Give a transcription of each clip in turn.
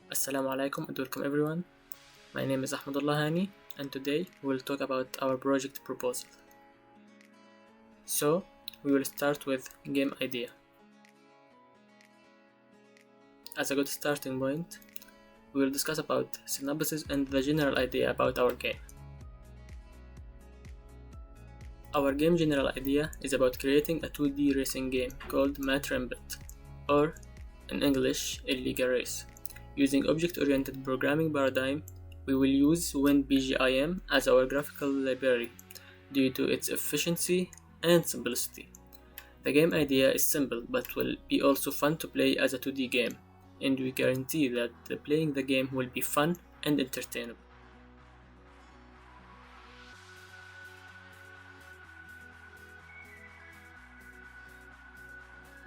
Assalamu alaikum and welcome everyone. My name is Ahmadullah Hani and today we will talk about our project proposal. So, we will start with game idea. As a good starting point, we will discuss about synopsis and the general idea about our game. Our game general idea is about creating a 2D racing game called Mat Rambit, or in English, Illegal Race. Using object-oriented programming paradigm, we will use WinBGIM as our graphical library due to its efficiency and simplicity. The game idea is simple but will be also fun to play as a 2D game, and we guarantee that playing the game will be fun and entertainable.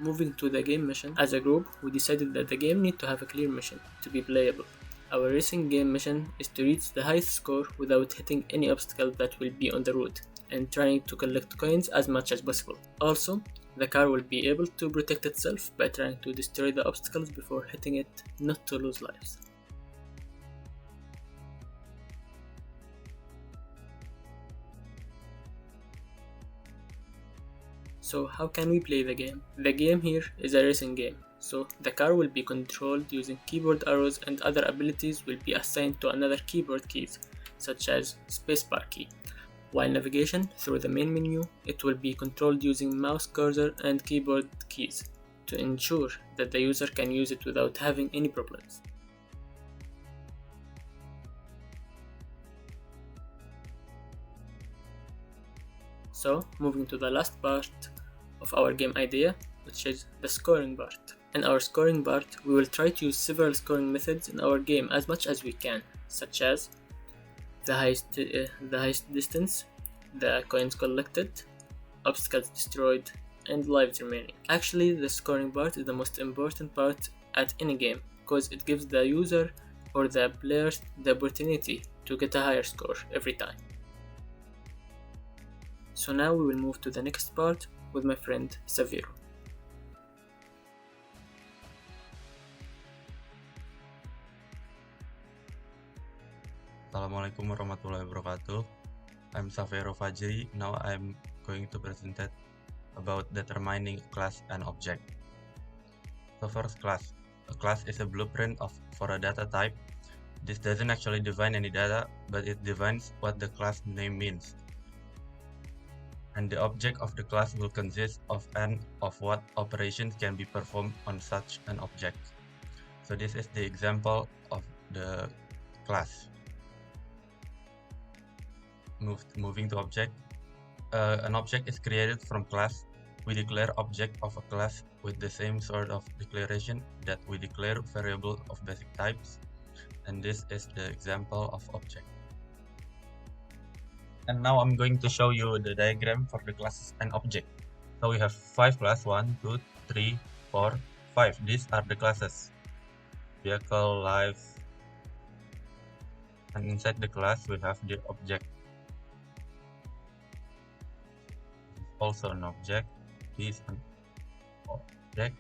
Moving to the game mission, as a group, we decided that the game needs to have a clear mission to be playable. Our racing game mission is to reach the highest score without hitting any obstacle that will be on the road, and trying to collect coins as much as possible. Also, the car will be able to protect itself by trying to destroy the obstacles before hitting it, not to lose lives. So how can we play the game? The game here is a racing game, so the car will be controlled using keyboard arrows and other abilities will be assigned to another keyboard keys, such as spacebar key. While navigation through the main menu, it will be controlled using mouse cursor and keyboard keys to ensure that the user can use it without having any problems. So, moving to the last part of our game idea, which is the scoring part. In our scoring part, we will try to use several scoring methods in our game as much as we can, such as the highest distance, the coins collected, obstacles destroyed, and lives remaining. Actually, the scoring part is the most important part at any game, because it gives the user or the players the opportunity to get a higher score every time. So now we will move to the next part with my friend Saviro. Assalamualaikum warahmatullahi wabarakatuh. I'm Savero Fajri. Now I'm going to present about determining a class and object. So first, class. A class is a blueprint for a data type. This doesn't actually define any data, but it defines what the class name means. And the object of the class will consist of what operations can be performed on such an object. So this is the example of the class. Moving to object. An object is created from class. We declare object of a class with the same sort of declaration that we declare variable of basic types, and this is the example of object. And now I'm going to show you the diagram for the classes and object. So we have 5 classes, 1, 2, 3, 4, 5. These are the classes: vehicle, life, and inside the class we have the object. Also an object. This an object.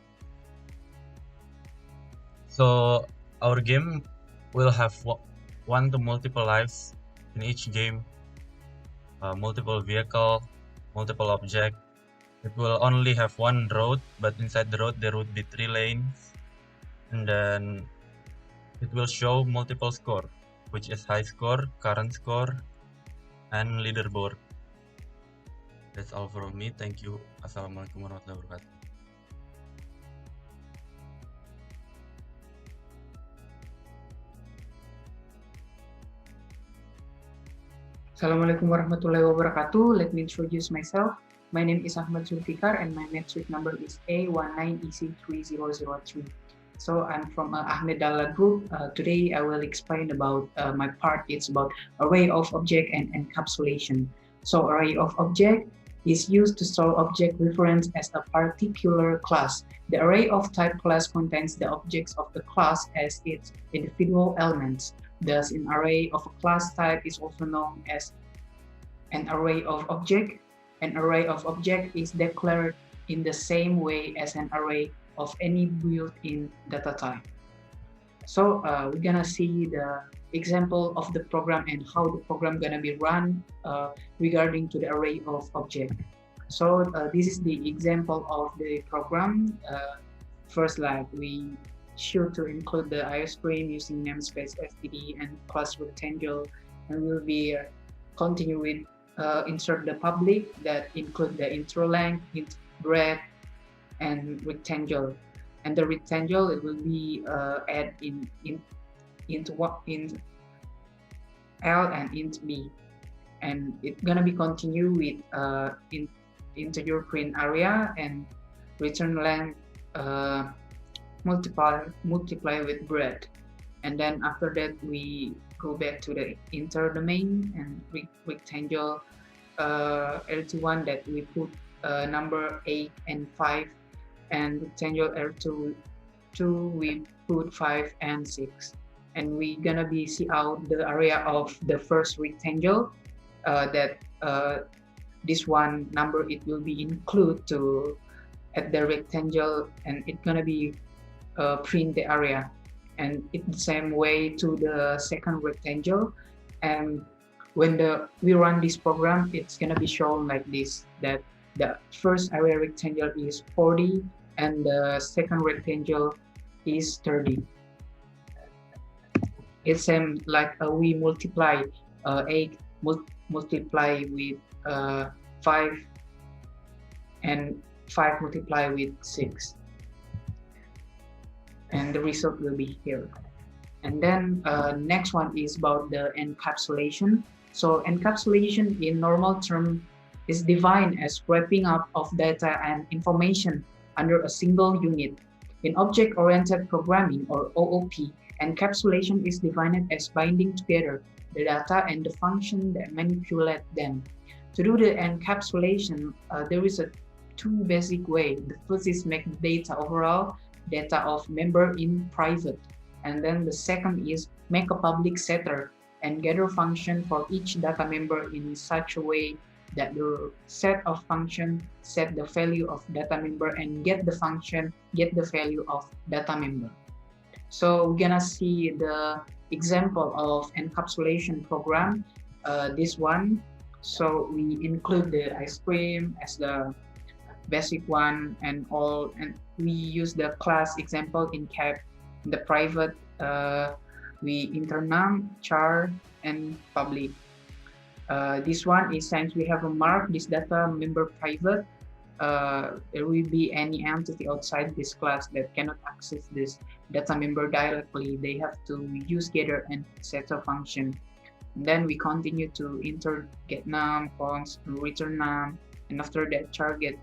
So our game will have 1 to multiple lives in each game, multiple vehicle, multiple object. It will only have 1 road, but inside the road there would be 3 lanes, and then it will show multiple score, which is high score, current score, and leaderboard. That's all from me. Thank you. Assalamualaikum warahmatullahi wabarakatuh. Assalamualaikum warahmatullahi wabarakatuh. Let me introduce myself. My name is Ahmad Zulfikar and my metric number is A19EC3003. So I'm from Ahmed Dalla Group. Today I will explain about my part. It's about array of object and encapsulation. So array of object is used to store object reference as a particular class. The array of type class contains the objects of the class as its individual elements. Thus, an array of a class type is also known as an array of object. An array of object is declared in the same way as an array of any built-in data type. So we're gonna see the example of the program and how the program gonna be run regarding to the array of object. So this is the example of the program. First, like we should to include the ice cream using namespace std and class rectangle, and we'll be continue with insert the public that include the intro length, int breadth, and rectangle. And the rectangle it will be add into what in L and int B, and it's gonna be continue with integer print area and return length multiply with breadth. And then after that we go back to the inter domain and rectangle L21 that we put number 8 and 5, and rectangle L2 we put 5 and 6. And we gonna be see out the area of the first rectangle that this one number it will be include to at the rectangle, and it's gonna be print the area. And it's the same way to the second rectangle. And when we run this program, it's gonna be shown like this, that the first area rectangle is 40 and the second rectangle is 30. It's same like we multiply 8 multiply with 5 and 5 multiply with 6, and the result will be here. And then next one is about the encapsulation. So encapsulation in normal term is defined as wrapping up of data and information under a single unit. In object-oriented programming, or OOP, encapsulation is defined as binding together the data and the function that manipulate them. To do the encapsulation, there is a two basic way. The first is make data overall data of member in private, and then the second is make a public setter and getter function for each data member in such a way that the set of function set the value of data member and get the function get the value of data member. So we're gonna see the example of encapsulation program, this one. So we include the ice cream as the basic one and all, and we use the class example in cap. In the private we internam, char, and public. This one is since we have a mark this data member private, there will be any entity outside this class that cannot access this data member directly. They have to use getter and setter function. And then we continue to enter get num, cons, return num, and after that char get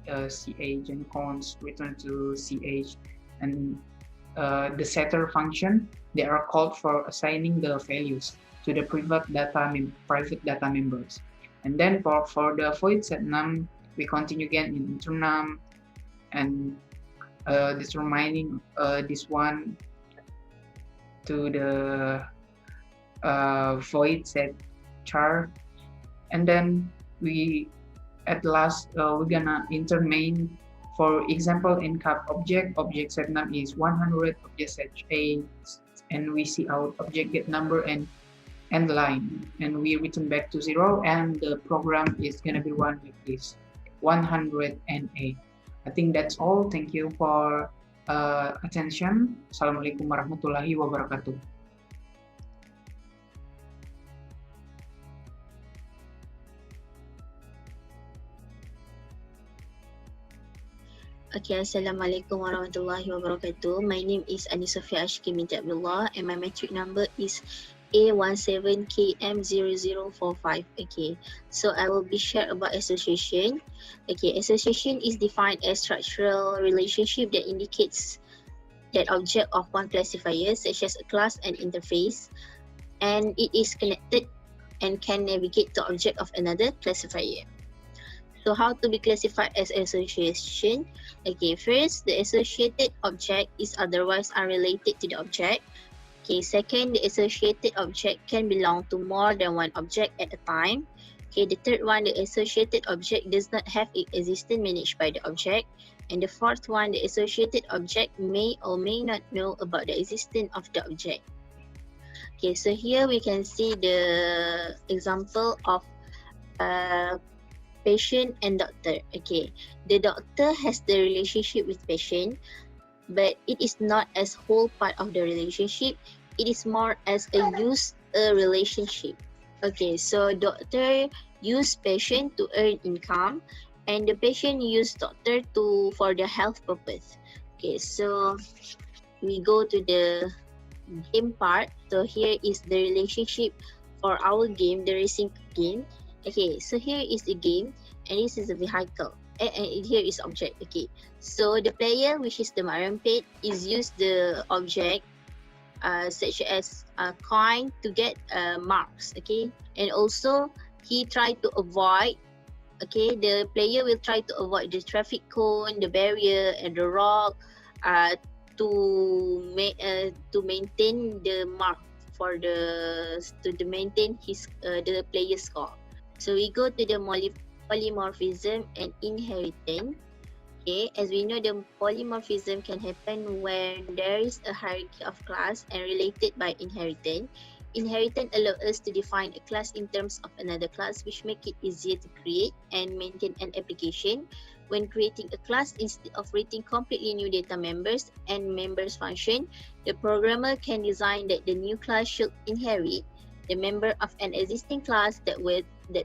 ch and cons return to ch. And the setter function, they are called for assigning the values to the private data members. And then for the void set num, we continue again in internum and determining this one to the void set char. And then we at last we're gonna enter main. For example, in cap object set num is 100, object set a, and we see out object get number and end line, and we return back to 0, and the program is gonna be run like this, 108. I think that's all. Thank you for attention. Assalamualaikum warahmatullahi wabarakatuh. Okay, Assalamualaikum warahmatullahi wabarakatuh. My name is Anisofia Ashki binti Abdullah, and my metric number is A17KM0045. Okay, so I will be shared about association. Okay, association is defined as structural relationship that indicates that object of one classifier, such as a class and interface, and it is connected and can navigate to object of another classifier. So how to be classified as association? Okay, first, the associated object is otherwise unrelated to the object. Okay, second, the associated object can belong to more than one object at a time. Okay, the third one, the associated object does not have its existence managed by the object. And the fourth one, the associated object may or may not know about the existence of the object. Okay, so here we can see the example of patient and doctor. Okay, the doctor has the relationship with patient, but it is not as whole part of the relationship. It is more as a relationship. Okay, so doctor use patient to earn income, and the patient use doctor for the health purpose. Okay, so we go to the game part. So here is the relationship for our game, the racing game. Okay, so here is the game, and this is a vehicle, and here is object. Okay, so the player, which is the Mariam Pate, is use the object such as a coin to get marks. Okay, and also he tried to avoid. Okay, the player will try to avoid the traffic cone, the barrier, and the rock to maintain the mark for to maintain his the player's score. So we go to the polymorphism and inheritance. Okay, as we know, the polymorphism can happen when there is a hierarchy of class and related by inheritance. Inheritance allows us to define a class in terms of another class, which make it easier to create and maintain an application. When creating a class, instead of writing completely new data members and members function, the programmer can design that the new class should inherit the member of an existing class that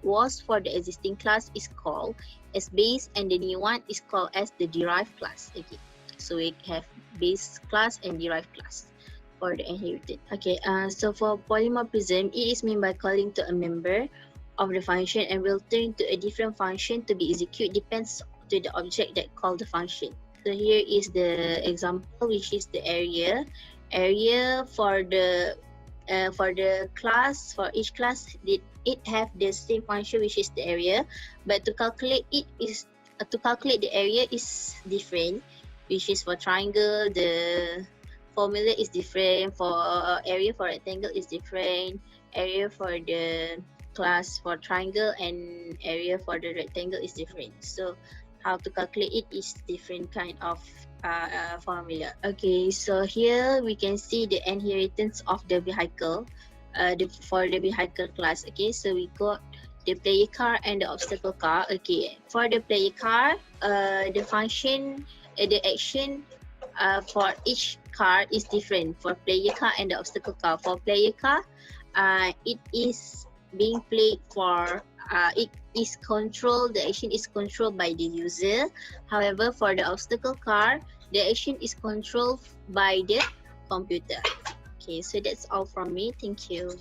was for the existing class is called as base, and the new one is called as the derived class. Okay, so we have base class and derived class for the inherited. Okay, so for polymorphism, it is meant by calling to a member of the function and will turn to a different function to be executed depends to the object that call the function. So here is the example, which is the area. Area for the class, for each class, it have the same function, which is the area, but to calculate the area is different, which is for triangle the formula is different, for area for rectangle is different, area for the class for triangle and area for the rectangle is different. So how to calculate it is different kind of formula. Okay, so here we can see the inheritance of the vehicle for the vehicle class. Okay, so we got the player car and the obstacle car. Okay, for the player car, the function, the action for each car is different for player car and the obstacle car. For player car, it is being played for it is controlled, the action is controlled by the user. However, for the obstacle car, the action is controlled by the computer. Okay, so that's all from me. Thank you.